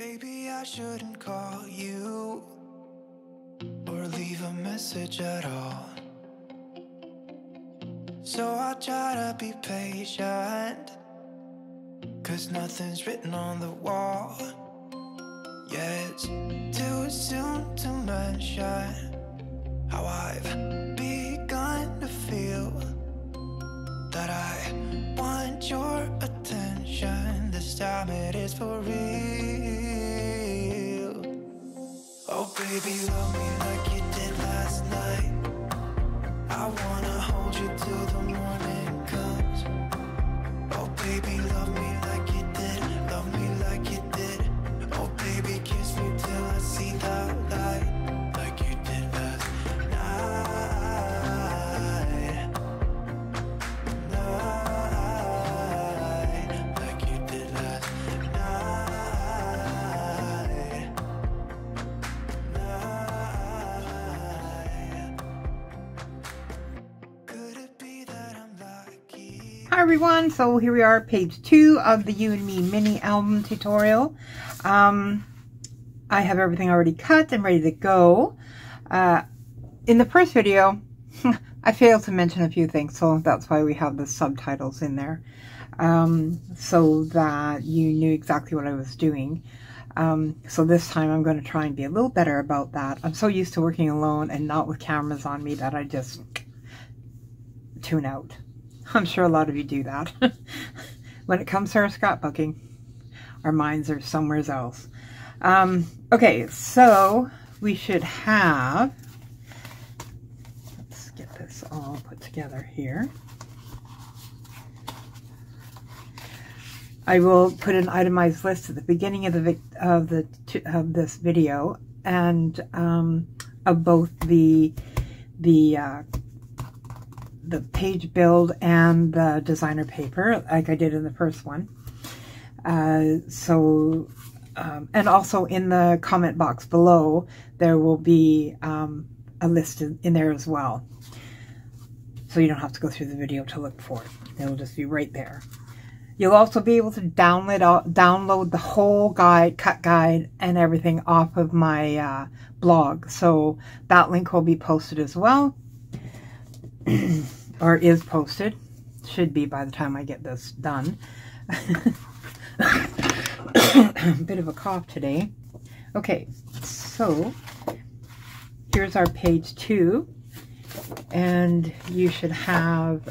Maybe I shouldn't call you or leave a message at all. So I try to be patient, 'cause nothing's written on the wall. Yeah, it's too soon to mention how I've begun to feel that I want your attention. This time it is for real. Oh baby, love me like you did last night. I wanna hold you till the morning comes. Oh baby, love me like you did. Love me like you did. Oh baby, kiss me till I see the light, like you did last night. Like you did last night. Could it be that I'm lucky? Hi everyone, so here we are, page 2 of the You and Me mini album tutorial. I have everything already cut and ready to go. In the first video, I failed to mention a few things, so that's why we have the subtitles in there, so that you knew exactly what I was doing. So this time I'm going to try and be a little better about that. I'm so used to working alone and not with cameras on me that I just tune out. I'm sure a lot of you do that. When it comes to our scrapbooking, our minds are somewhere else. Okay, so we should have, let's get this all put together here. I will put an itemized list at the beginning of this video, and of both the page build and the designer paper, like I did in the first one. And also in the comment box below, there will be a list in there as well. So you don't have to go through the video to look for it. It'll just be right there. You'll also be able to download the whole guide, cut guide, and everything off of my blog. So that link will be posted as well. Or is posted. Should be by the time I get this done. Bit of a cough today. Okay, so here's our page 2, and you should have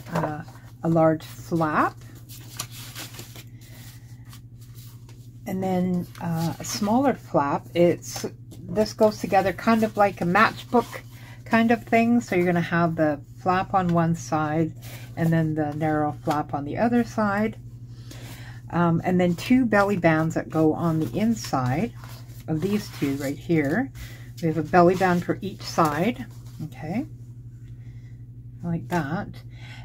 a large flap, and then a smaller flap. This goes together kind of like a matchbook kind of thing. So you're going to have the flap on one side and then the narrow flap on the other side. And then 2 belly bands that go on the inside of these 2 right here. We have a belly band for each side, okay, like that.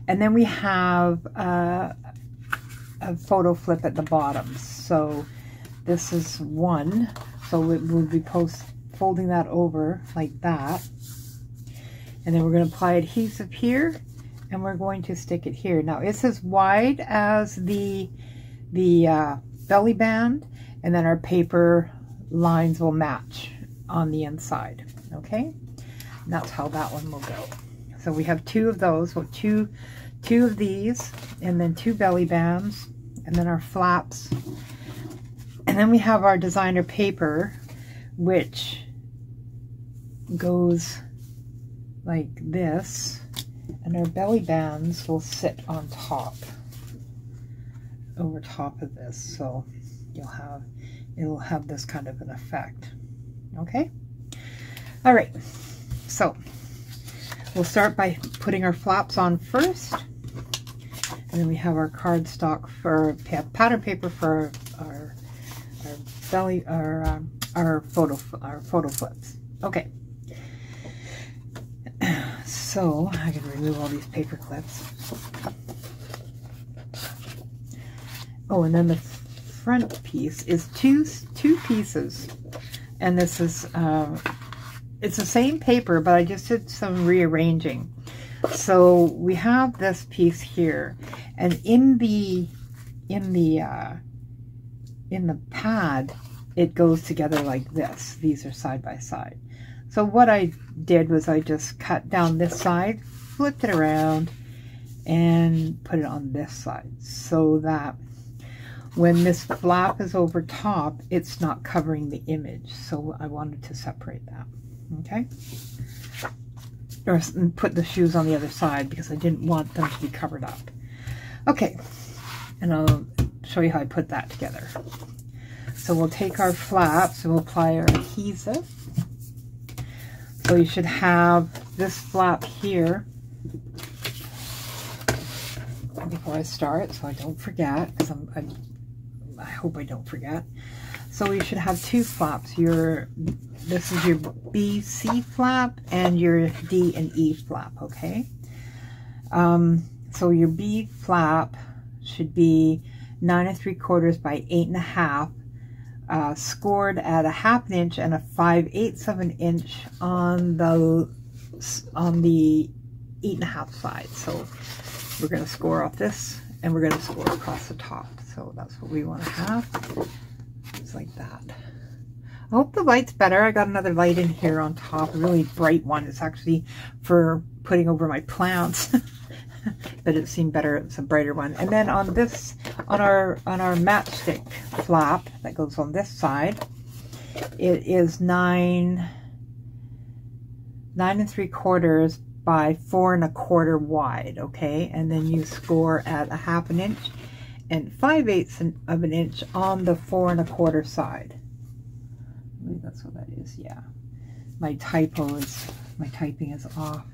And then we have a photo flip at the bottom. So this is one, so we'll be folding that over like that. And then we're going to apply adhesive here, and we're going to stick it here. Now it's as wide as the belly band, and then our paper lines will match on the inside. Okay, and that's how that one will go. So we have 2 of those, so two of these, and then 2 belly bands, and then our flaps, and then we have our designer paper, which goes like this, and our belly bands will sit on top, over top of this, so it'll have this kind of an effect. Okay, all right, so we'll start by putting our flaps on first, and then we have our cardstock for pattern paper for our belly, our photo flips. Okay, so I can remove all these paper clips. Oh, and then the front piece is two pieces, and this is it's the same paper, but I just did some rearranging. So we have this piece here, and in the pad it goes together like this. These are side by side. So what I did was I just cut down this side, flipped it around, and put it on this side so that when this flap is over top, it's not covering the image. So I wanted to separate that, okay? Or put the shoes on the other side because I didn't want them to be covered up. Okay, and I'll show you how I put that together. So we'll take our flaps and we'll apply our adhesive. So you should have this flap here before I start, so I don't forget, because I hope I don't forget. So you should have two flaps. This is your B, C flap and your D and E flap, okay? So your B flap should be 9 3/4 by 8 1/2, scored at a 1/2 inch and a 5/8 of an inch on the 8 1/2 side. So we're going to score off this and we're going to score across the top. So that's what we want to have. It's like that. I hope the light's better. I got another light in here on top, a really bright one. It's actually for putting over my plants. But it seemed better, it's a brighter one. And then on this, on our matchstick flap that goes on this side, it is 9 3/4 by 4 1/4 wide, okay? And then you score at a 1/2 inch and 5/8 of an inch on the 4 1/4 side. I believe that's what that is, yeah. My typing is off.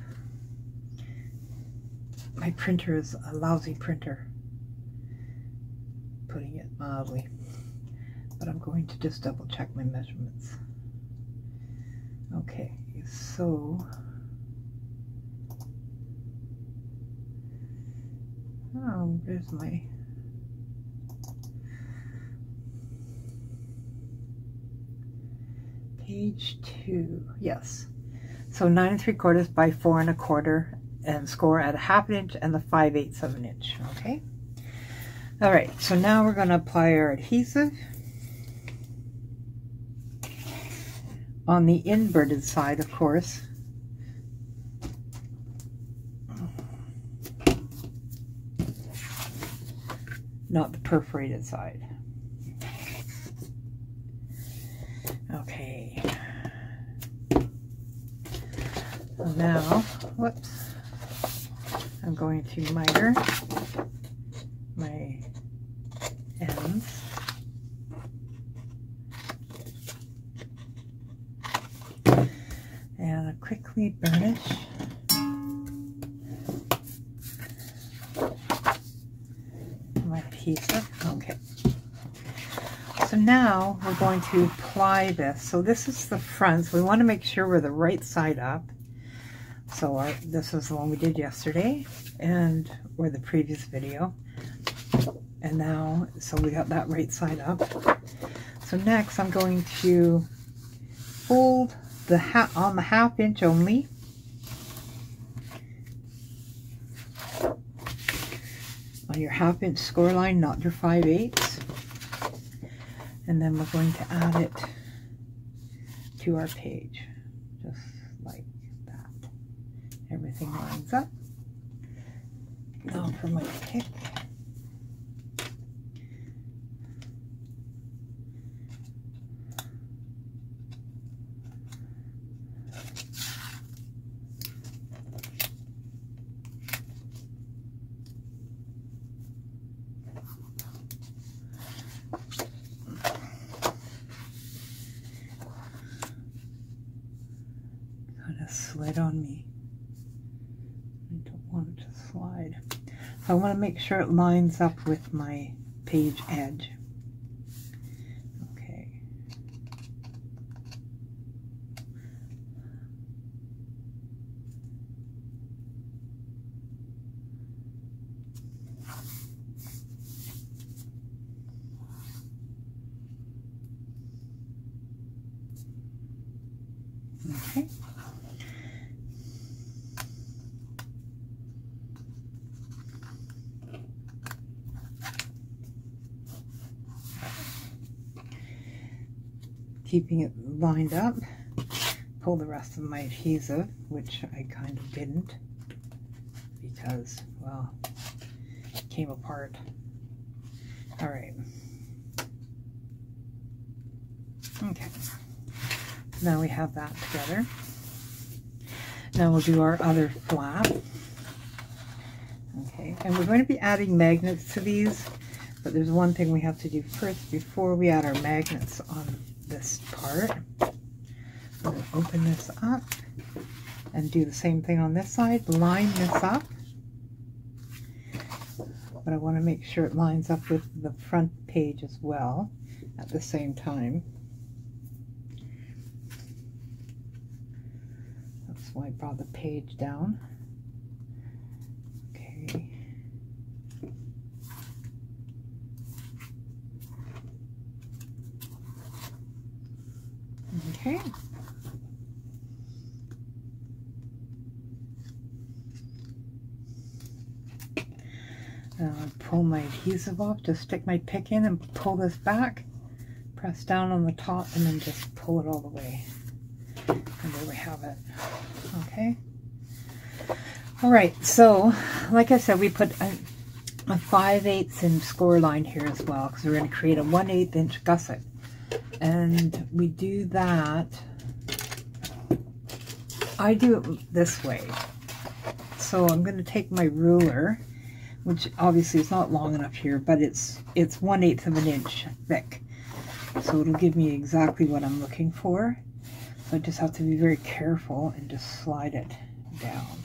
My printer is a lousy printer, putting it mildly. But I'm going to just double check my measurements. Okay, so there's my page 2. Yes. So 9 3/4 by 4 1/4 and score at a 1/2 inch and the 5/8 of an inch. Okay. All right. So now we're going to apply our adhesive on the inverted side, of course. Not the perforated side. Okay. So now, whoops, I'm going to miter my ends. And I quickly burnish. My adhesive. Okay. So now we're going to apply this. So this is the front. So we want to make sure we're the right side up. So this is the one we did yesterday or the previous video. And now, so we got that right side up. So next I'm going to fold on the 1/2 inch only. On your 1/2 inch score line, not your 5/8. And then we're going to add it to our page, just like that. Everything lines up. Now for my pick. Slid on me. I don't want it to slide. So I want to make sure it lines up with my page edge. Okay. Okay. keeping it lined up. Pull the rest of my adhesive, which I kind of didn't because, well, it came apart. All right. Okay. Now we have that together. Now we'll do our other flap. Okay, and we're going to be adding magnets to these, but there's one thing we have to do first before we add our magnets on this part. We're going to open this up and do the same thing on this side. Line this up, but I want to make sure it lines up with the front page as well at the same time. That's why I brought the page down. Okay. Okay. Now I'll pull my adhesive off, just stick my pick in and pull this back, press down on the top, and then just pull it all the way. And there we have it. Okay. All right, so like I said, we put a 5/8 inch score line here as well, because we're going to create a 1/8 inch gusset. And we do that, I do it this way. So I'm going to take my ruler, which obviously is not long enough here, but it's 1/8 of an inch thick. So it'll give me exactly what I'm looking for. So I just have to be very careful and just slide it down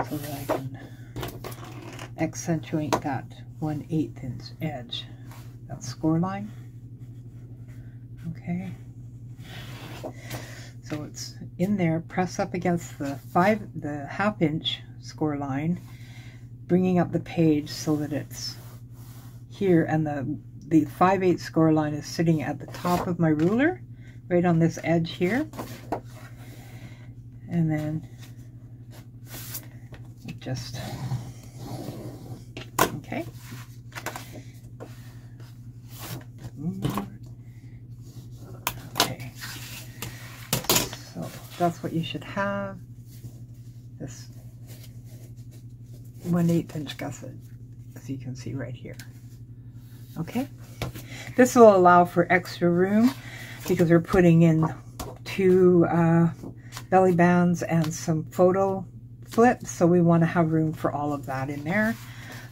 so that I can accentuate that 1/8 inch edge, that score line. Okay. So it's in there, press up against the 1/2 inch score line, bringing up the page so that it's here, and the 5/8 score line is sitting at the top of my ruler, right on this edge here. And then just, okay. Okay. So that's what you should have. This 1/8 inch gusset, as you can see right here. Okay. This will allow for extra room because we're putting in 2 belly bands and some photo flips, so we want to have room for all of that in there.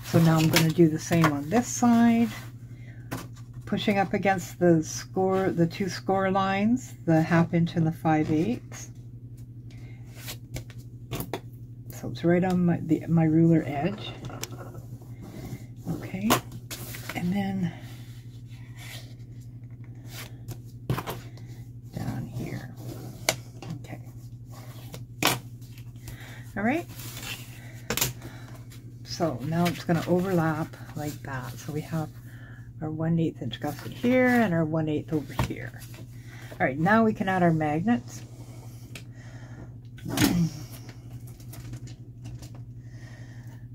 So now I'm going to do the same on this side, pushing up against the 2 score lines, the 1/2 inch and the 5/8. So it's right on my ruler edge. Okay, and then down here. Okay. All right. So now it's going to overlap like that. So we have our 1/8 inch gusset here and our 1/8 over here. All right, now we can add our magnets.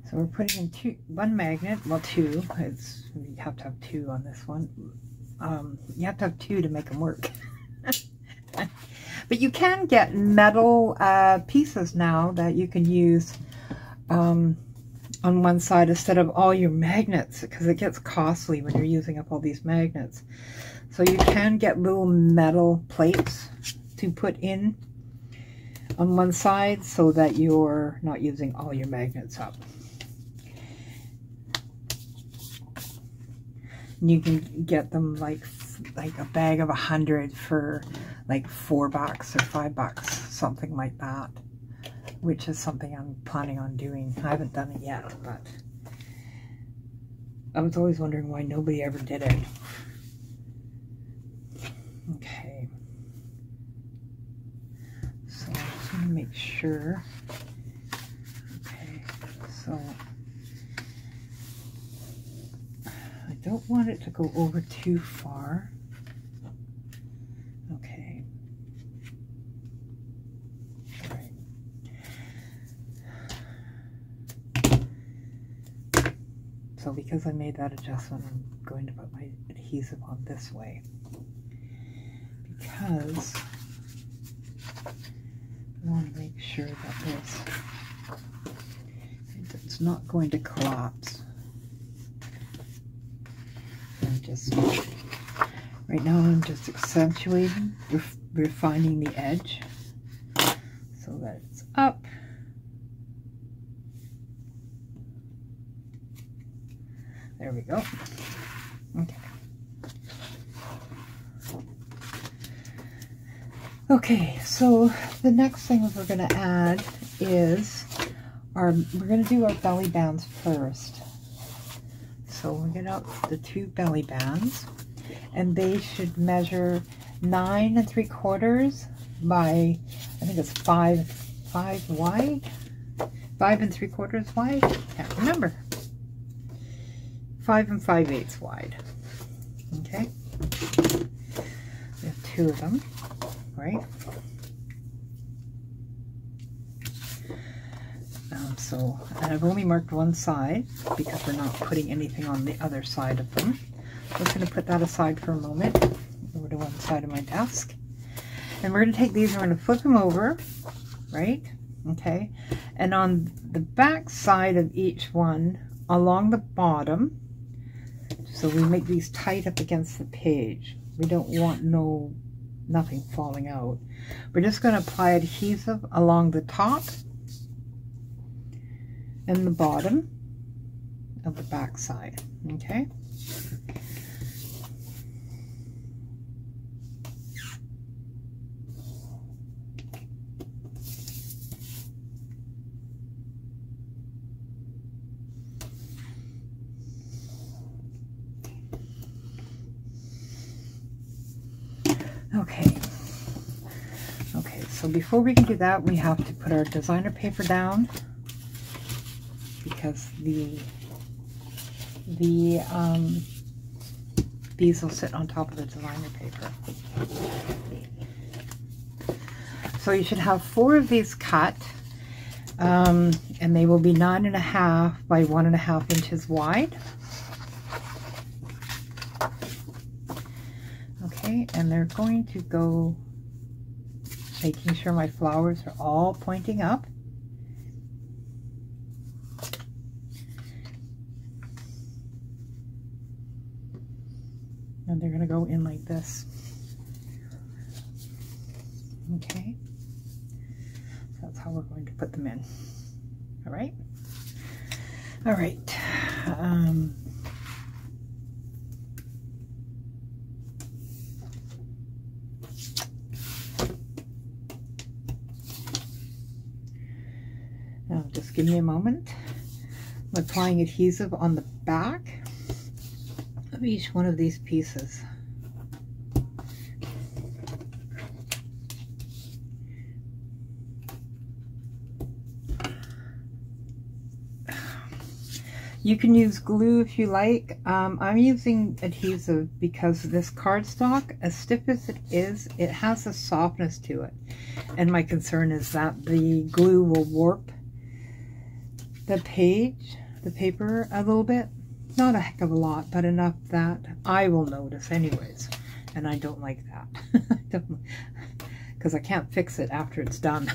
So we're putting in one magnet, well 2, you have to have 2 on this one. You have to have 2 to make them work. But you can get metal pieces now that you can use on one side instead of all your magnets, because it gets costly when you're using up all these magnets. So you can get little metal plates to put in on one side so that you're not using all your magnets up. You can get them like a bag of 100 for like $4 or $5, something like that, which is something I'm planning on doing. I haven't done it yet, but I was always wondering why nobody ever did it. Okay, so I'm just going to make sure. Okay, so I don't want it to go over too far. Okay. All right. So because I made that adjustment, I'm going to put my adhesive on this way. because I want to make sure that it's not going to collapse. Right now I'm just accentuating, refining the edge so that it's up. There we go. Okay. Okay, so the next thing we're going to add is we're going to do our belly bands first. So we'll get out the 2 belly bands, and they should measure 9 3/4 by, I think it's 5 wide, 5 3/4 wide. Can't remember. 5 5/8 wide. Okay. We have 2 of them, right? And I've only marked one side because we're not putting anything on the other side of them. So I'm just going to put that aside for a moment, over to one side of my desk. And we're going to take these and we're going to flip them over, right? Okay. And on the back side of each one, along the bottom, so we make these tight up against the page. We don't want nothing falling out. We're just going to apply adhesive along the top and the bottom of the back side. Okay. Okay, so before we can do that, we have to put our designer paper down, because these will sit on top of the designer paper. So you should have 4 of these cut, and they will be 9.5 by 1.5 inches wide. Okay, and they're going to go, making sure my flowers are all pointing up. And they're going to go in like this. Okay, so that's how we're going to put them in. All right. All right. Now just give me a moment. I'm applying adhesive on the back of each one of these pieces. You can use glue if you like. I'm using adhesive because this cardstock, as stiff as it is, it has a softness to it. And my concern is that the glue will warp the paper a little bit. Not a heck of a lot, but enough that I will notice anyways. And I don't like that. Because I can't fix it after it's done.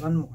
One more.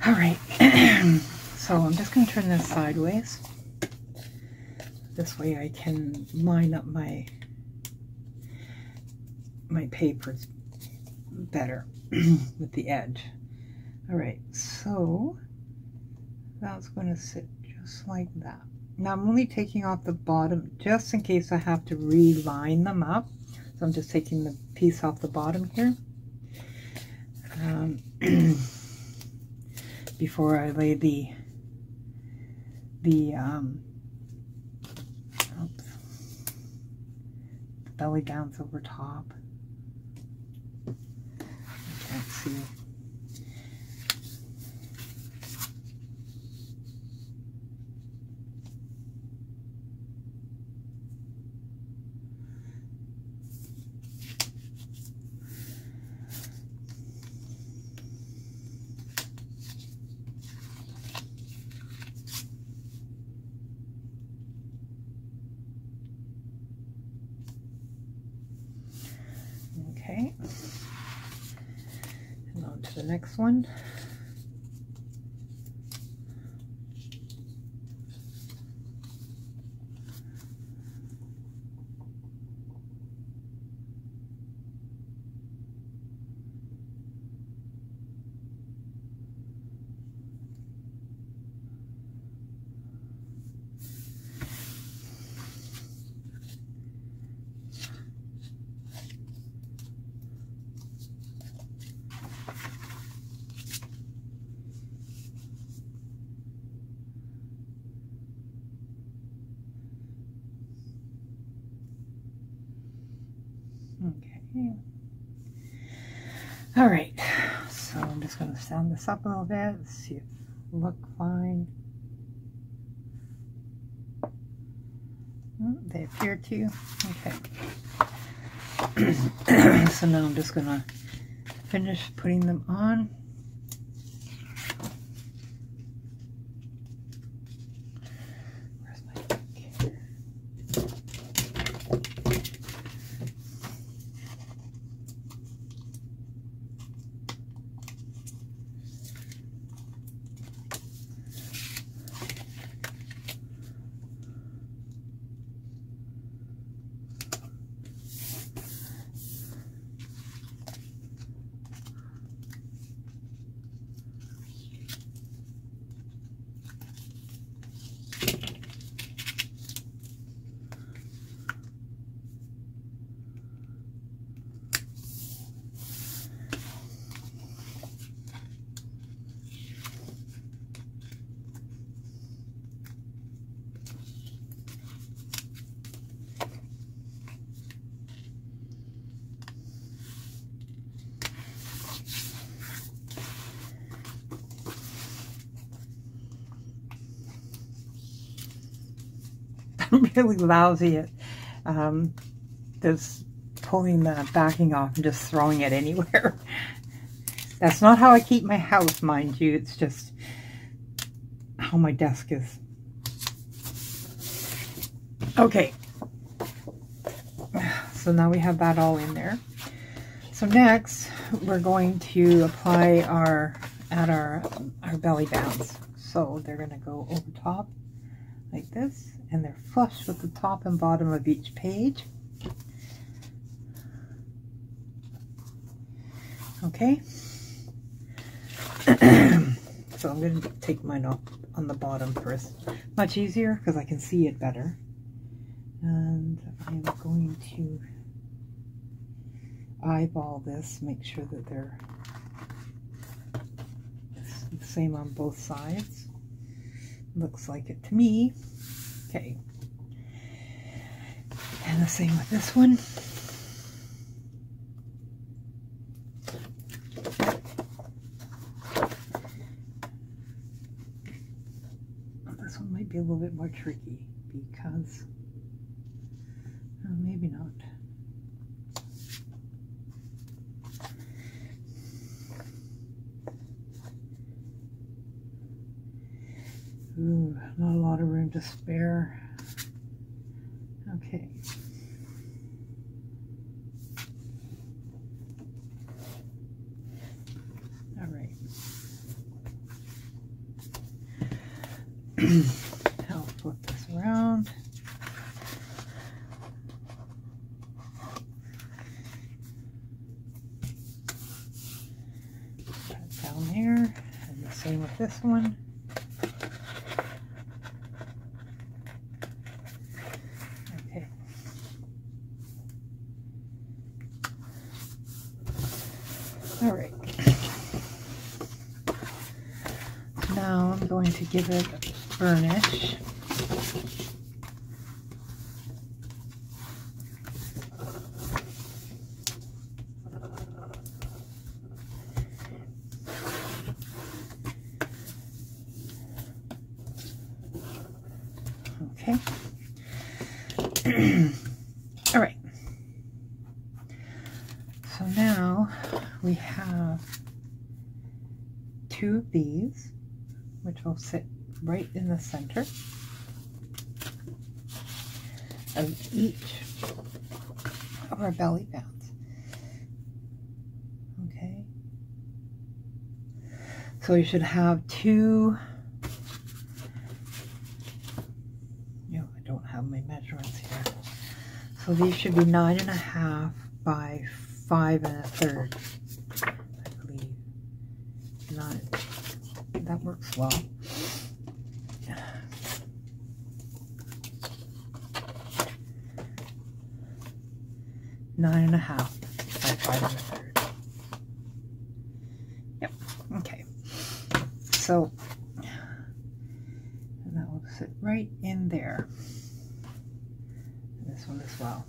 All right, So I'm just going to turn this sideways. This way I can line up my papers better with the edge. All right, so that's going to sit just like that. Now I'm only taking off the bottom just in case I have to reline them up. So I'm just taking the piece off the bottom here before I lay the belly bands over top. I can't see. Okay, and on to the next one. Okay. All right. So I'm just going to stand this up a little bit, see if it look fine. They appear to. Okay. So now I'm just going to finish putting them on. Where's my book? I'm really lousy at just pulling the backing off and just throwing it anywhere. That's not how I keep my house, mind you. It's just how my desk is. Okay. So now we have that all in there. So next we're going to apply our belly bands. So they're going to go over top like this, and they're flush with the top and bottom of each page. Okay. So I'm going to take mine off on the bottom first. Much easier because I can see it better. And I'm going to eyeball this, make sure that they're the same on both sides. Looks like it to me. Okay. And the same with this one. This one might be a little bit more tricky because maybe not. Ooh, not a lot of room to spare. Okay. All right. I'll flip this around. Put it down there, and the same with this one. Okay. All right. Now I'm going to give it a burnish. Okay. All right. So now we have 2 of these, which will sit right in the center of each of our belly bands. Okay. So you should have 2. I don't have my measurements here. So these should be 9.5 by 5 1/3. I believe. 9. That works well. Nine and a half by 5 1/3. Yep. Okay. So, and that will sit right in there. And this one as well.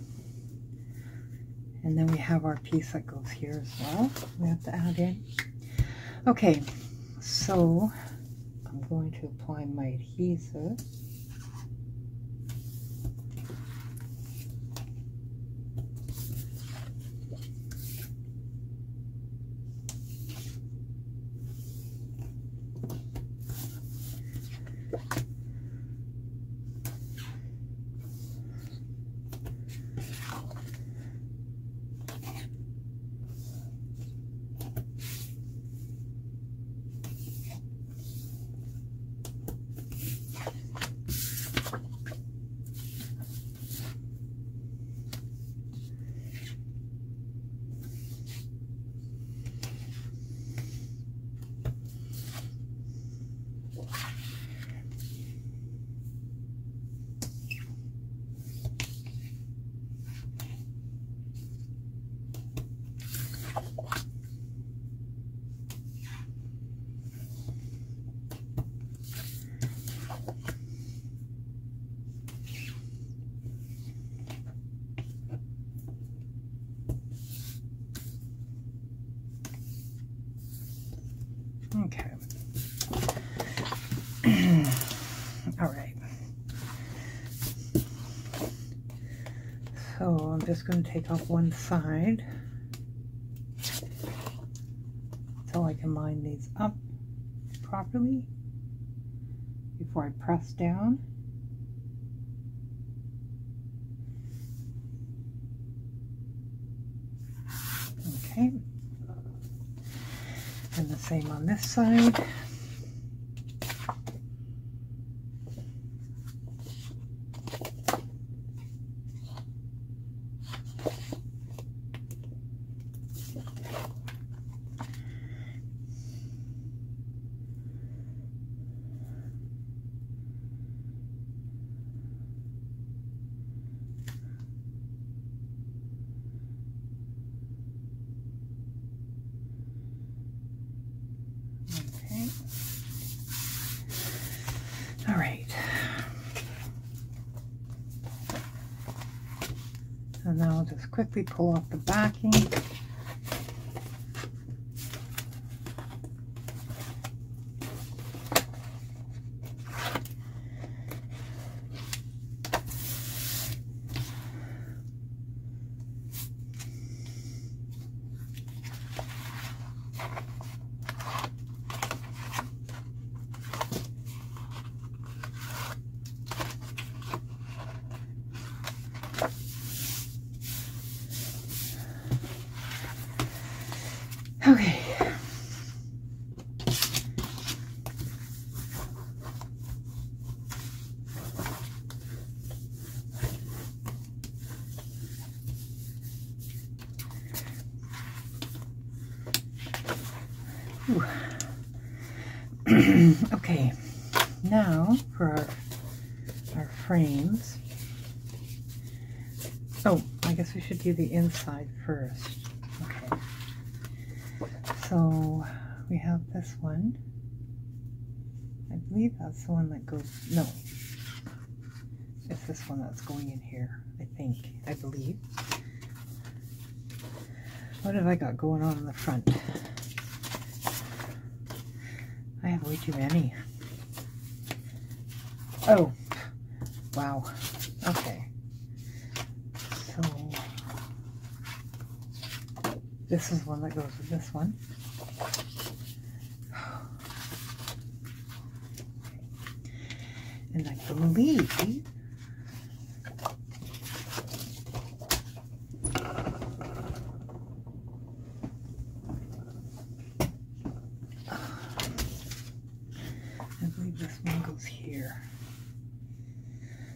And then we have our piece that goes here as well. We have to add in. Okay. So I'm going to apply my adhesive. Okay. All right. So I'm just going to take off one side so I can line these up properly before I press down. Okay. And the same on this side. All right. And now I'll just quickly pull off the backing. Okay, now for our frames. Oh, I guess we should do the inside first. Okay, so we have this one. I believe that's the one that goes, no, it's this one that's going in here, I believe. What have I got going on in the front? I have way too many. Oh, wow. Okay. So, this is one that goes with this one. And I believe this one goes here.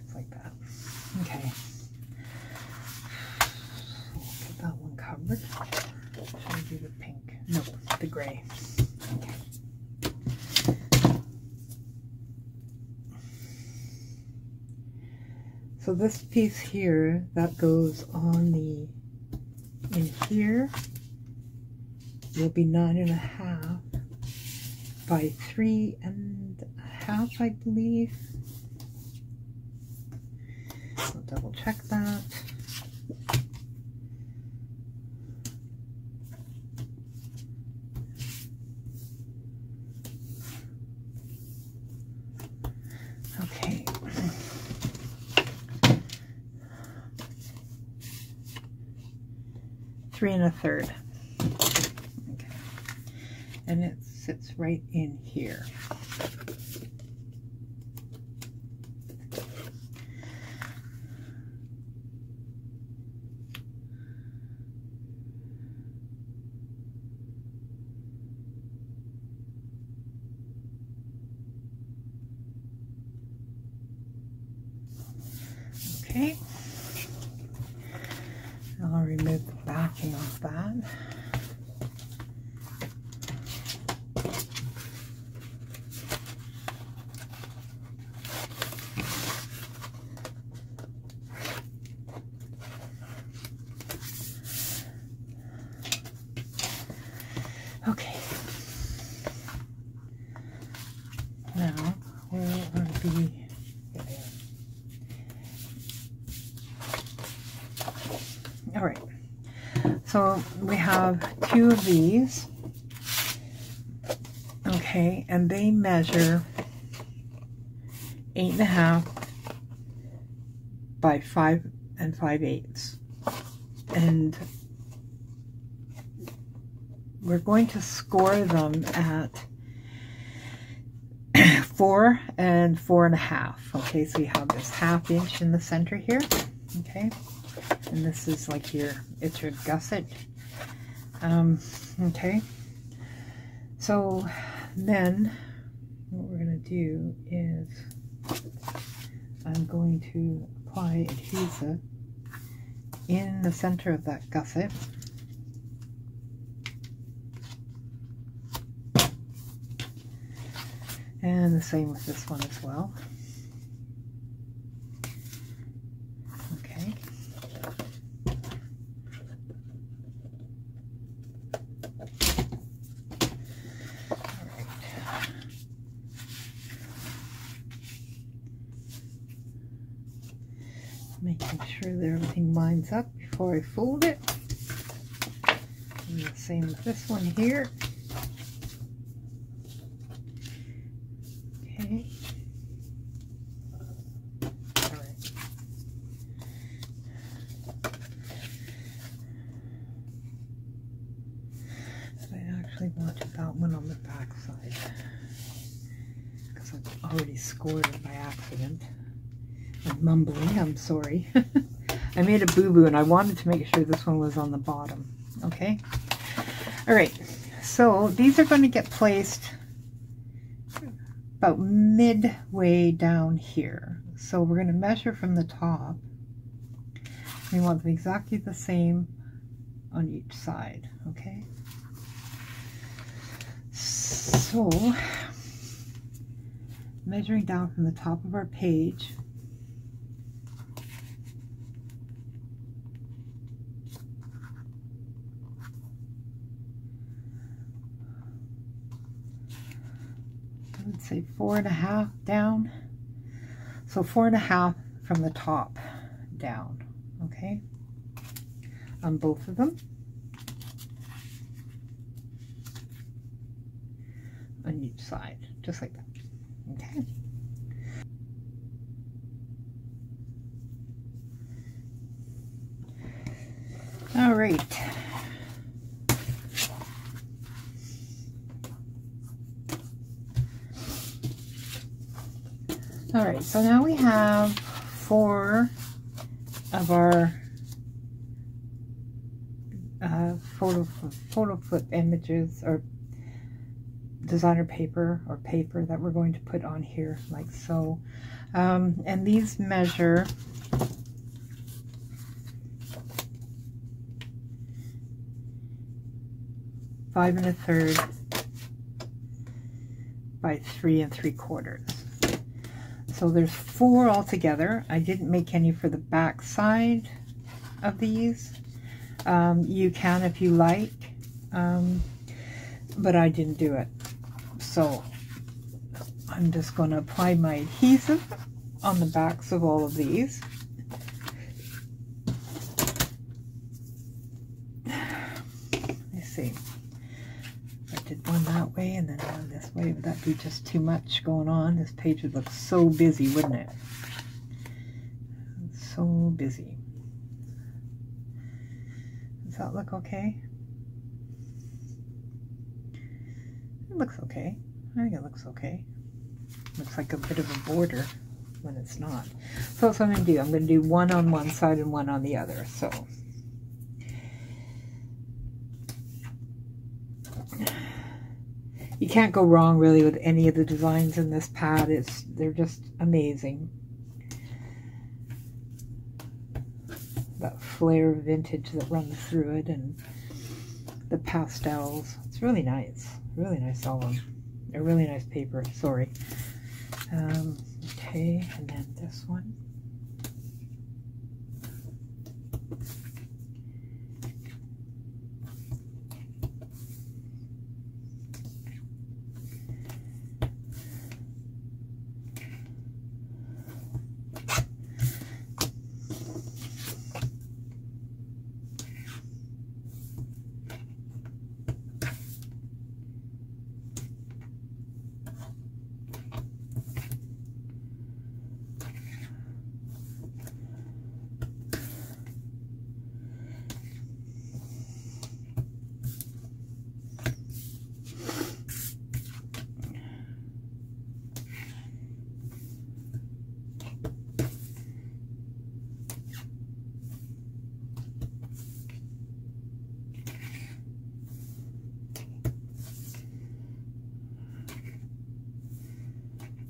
It's like that. Okay. Get that one covered. Should I do the pink? No, the gray. Okay. So this piece here, that goes on the, in here, will be 9.5 by 3.5, I believe. I'll double check that. Okay. 3 1/3. Okay. And it sits right in here. Okay. I'll remove the backing off that. Okay. Now we're going to be all right. So we have 2 of these. Okay, and they measure 8.5 by 5 5/8. And we're going to score them at 4 and 4.5. Okay, so you have this 1/2 inch in the center here. Okay, and this is like it's your gusset. Okay, so then what we're going to do is I'm going to apply adhesive in the center of that gusset. And the same with this one as well. Okay. All right. Making sure that everything lines up before I fold it. And the same with this one here. Okay. All right. I actually wanted that one on the back side because I've already scored it by accident. I'm mumbling, I'm sorry. I made a boo-boo and I wanted to make sure this one was on the bottom. Okay. All right. So these are going to get placed about midway down here. So we're going to measure from the top. We want them exactly the same on each side, okay? So, measuring down from the top of our page, I would say 4.5 down. So 4.5 from the top down, okay, on both of them. On each side, just like that, okay. All right. All right, so now we have 4 of our photo flip images, or designer paper, or paper that we're going to put on here, like so. And these measure 5 1/3 by 3 3/4. So there's 4 altogether. I didn't make any for the back side of these. You can if you like, but I didn't do it. So I'm just going to apply my adhesive on the backs of all of these. Let's see. I did one that way and then one this way. Would that be just too much going on? This page would look so busy, wouldn't it? So busy. Does that look okay? It looks okay. I think it looks okay. Looks like a bit of a border when it's not. So that's what I'm going to do. I'm going to do one on one side and one on the other. So you can't go wrong really with any of the designs in this pad. They're just amazing. That flare of vintage that runs through it, and the pastels. It's really nice. Really nice album. A really nice paper, sorry. Okay, and then this one.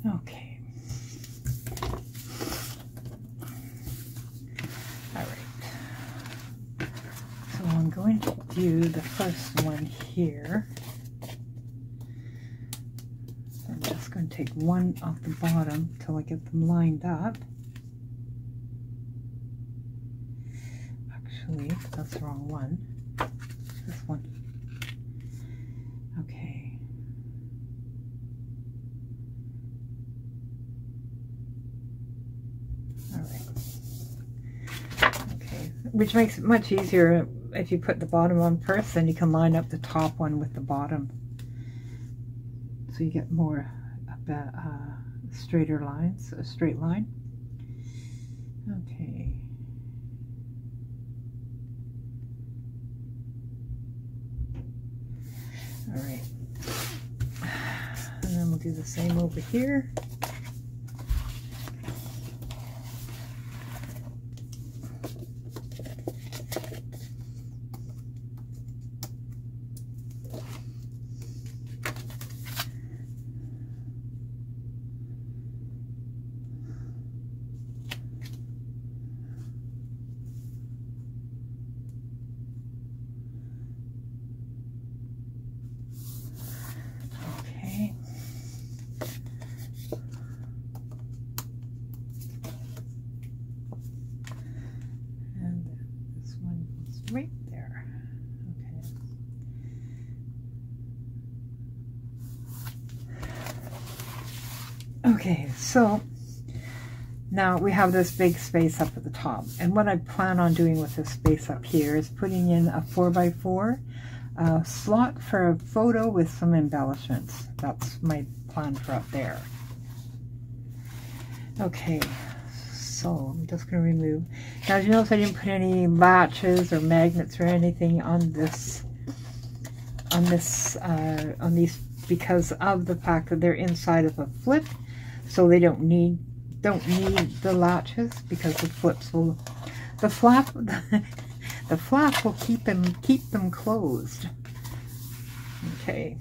Okay. All right. So I'm going to do the first one here. So I'm just going to take one off the bottom till I get them lined up. Actually, that's the wrong one. This one. Okay. Which makes it much easier if you put the bottom on first, then you can line up the top one with the bottom. So you get more straighter lines, a straight line. Okay. All right. And then we'll do the same over here. Okay, so now we have this big space up at the top, and what I plan on doing with this space up here is putting in a 4x4 slot for a photo with some embellishments. That's my plan for up there. Okay, so I'm just going to remove. Now, as you notice, I didn't put any latches or magnets or anything on these because of the fact that they're inside of a flip, so they don't need the latches, because the flap will keep them closed. Okay,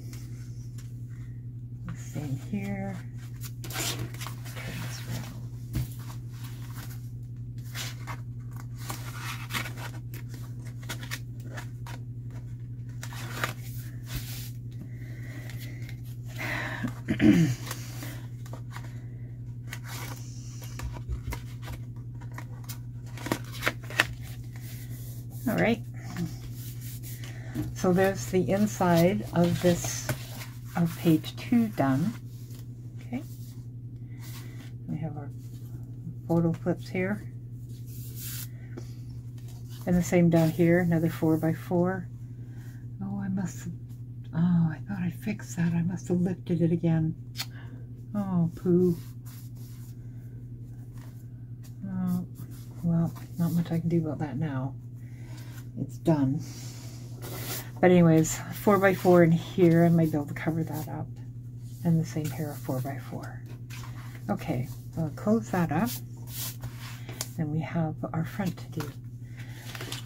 same here. Turn this around. All right, so there's the inside of this, of page 2 done. Okay, we have our photo flips here, and the same down here, another 4x4. Oh, I thought I fixed that. I must have lifted it again. Oh, poo. Oh, well, not much I can do about that now. It's done. But anyways, 4x4 in here, I might be able to cover that up. And the same here, a 4x4. Okay, so I'll close that up. Then we have our front to do.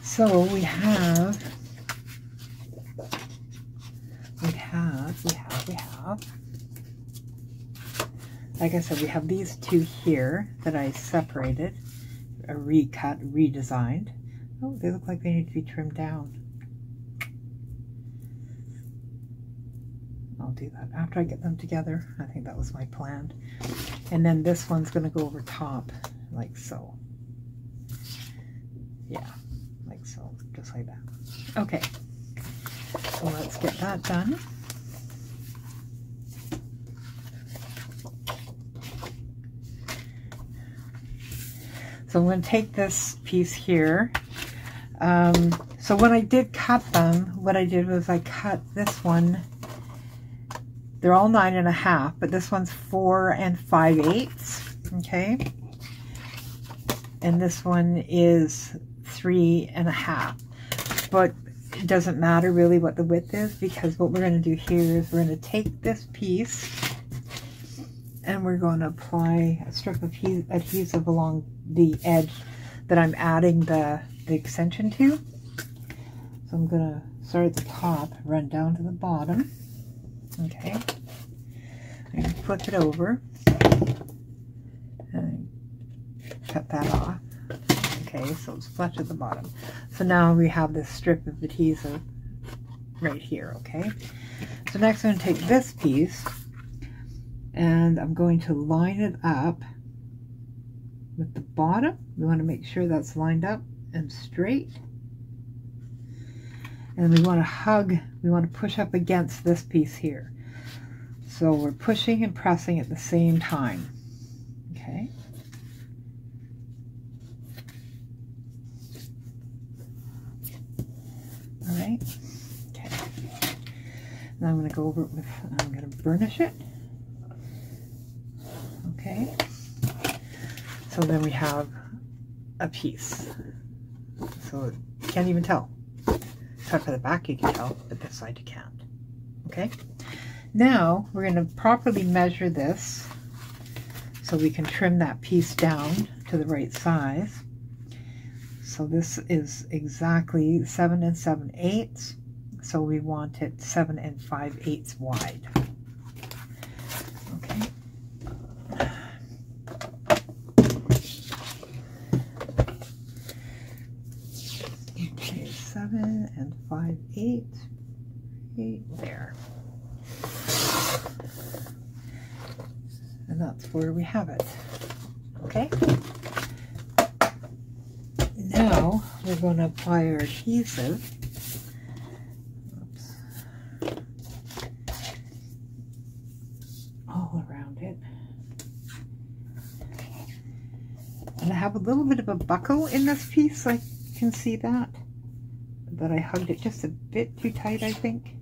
So we have, like I said, we have these two here that I separated, recut, redesigned. Oh, they look like they need to be trimmed down. I'll do that after I get them together. I think that was my plan. And then this one's going to go over top, like so. Yeah, like so, just like that. Okay, so let's get that done. So I'm going to take this piece here. So when I did cut them, what I did was I cut this one. They're all 9.5, but this one's 4 5/8. Okay, and this one is 3.5. But it doesn't matter really what the width is, because what we're going to do here is we're going to take this piece and we're going to apply a strip of adhesive along the edge that I'm adding the extension to. So I'm going to start at the top, run down to the bottom. Okay, I'm going to flip it over and cut that off. Okay, so it's flush at the bottom. So now we have this strip of adhesive right here. Okay, so next I'm going to take this piece and I'm going to line it up with the bottom. We want to make sure that's lined up and straight. And we want to we want to push up against this piece here. So we're pushing and pressing at the same time. Okay. All right. Okay. Now I'm going to go over it with, I'm going to burnish it. Okay. So then we have a piece. So you can't even tell. Except for the back you can tell, but this side you can't. Okay. Now we're going to properly measure this so we can trim that piece down to the right size. So this is exactly 7 7/8. So we want it 7 5/8 wide. Okay. Okay, 7 5/8. There. And that's where we have it. Okay. Now we're going to apply our adhesive. Oops. All around it. And I have a little bit of a buckle in this piece, I can see that. But I hugged it just a bit too tight, I think.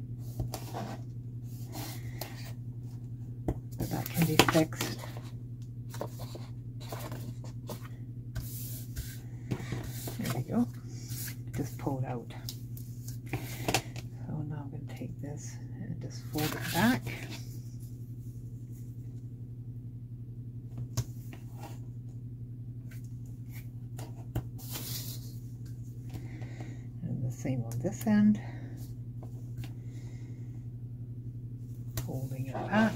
But that can be fixed. There we go. Just pull it out. So now I'm going to take this and just fold it back. Same on this end, folding it back.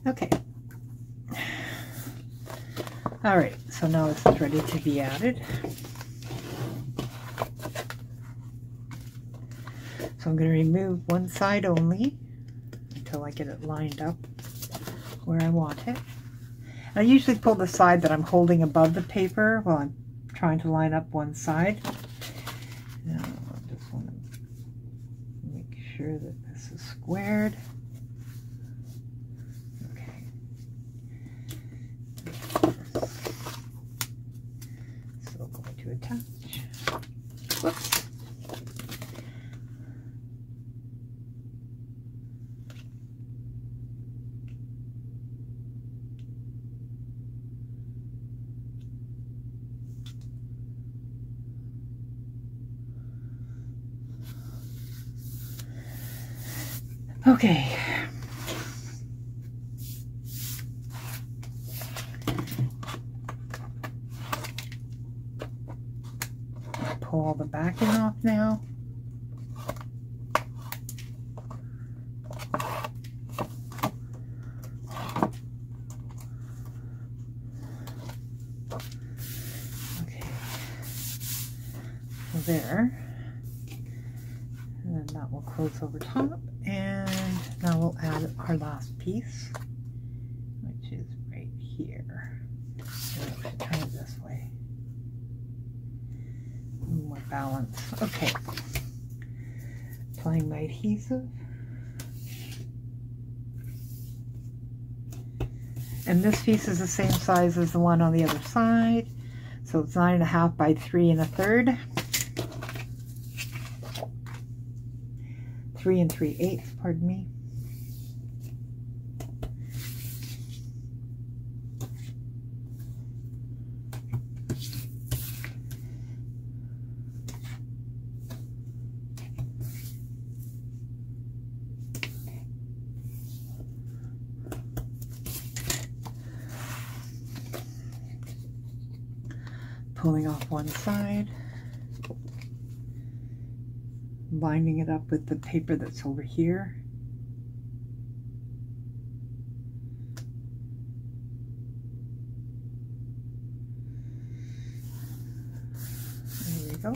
Okay. All right, so now this is ready to be added. So I'm going to remove one side only until I get it lined up where I want it. I usually pull the side that I'm holding above the paper while I'm trying to line up one side. Now I just want to make sure that this is squared. Okay. So going to attach. Whoops. Okay. Pull all the backing off now. Okay. So there. And then that will close over top. And now we'll add our last piece, which is right here. So turn it this way. More balance. Okay. Applying my adhesive. And this piece is the same size as the one on the other side. So it's 9.5 by 3 1/3. 3 3/8, pardon me. Pulling off one side. Lining it up with the paper that's over here. There we go.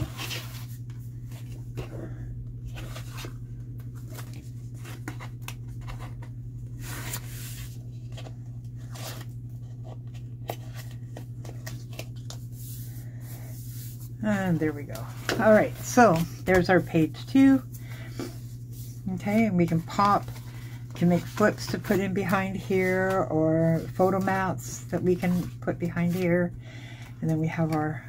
And there we go. All right, so there's our page 2. Okay, and we can make flips to put in behind here, or photo mats that we can put behind here. And then we have our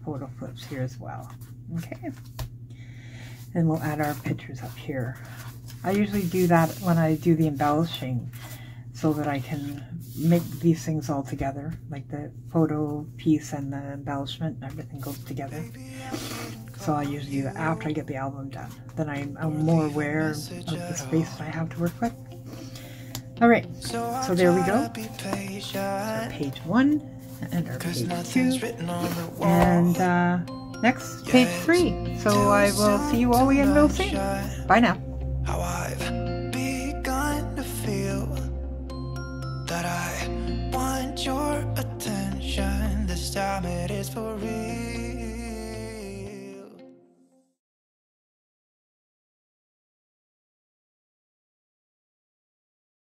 photo flips here as well. Okay, and we'll add our pictures up here. I usually do that when I do the embellishing, so that I can make these things all together, like the photo piece and the embellishment, and everything goes together. So I usually do that after I get the album done. Then I'm more aware of the space that I have to work with. Alright, so there we go. So page 1 and our page 2. And next, page 3. So I will see you all again real soon. Bye now. How I've begun to feel that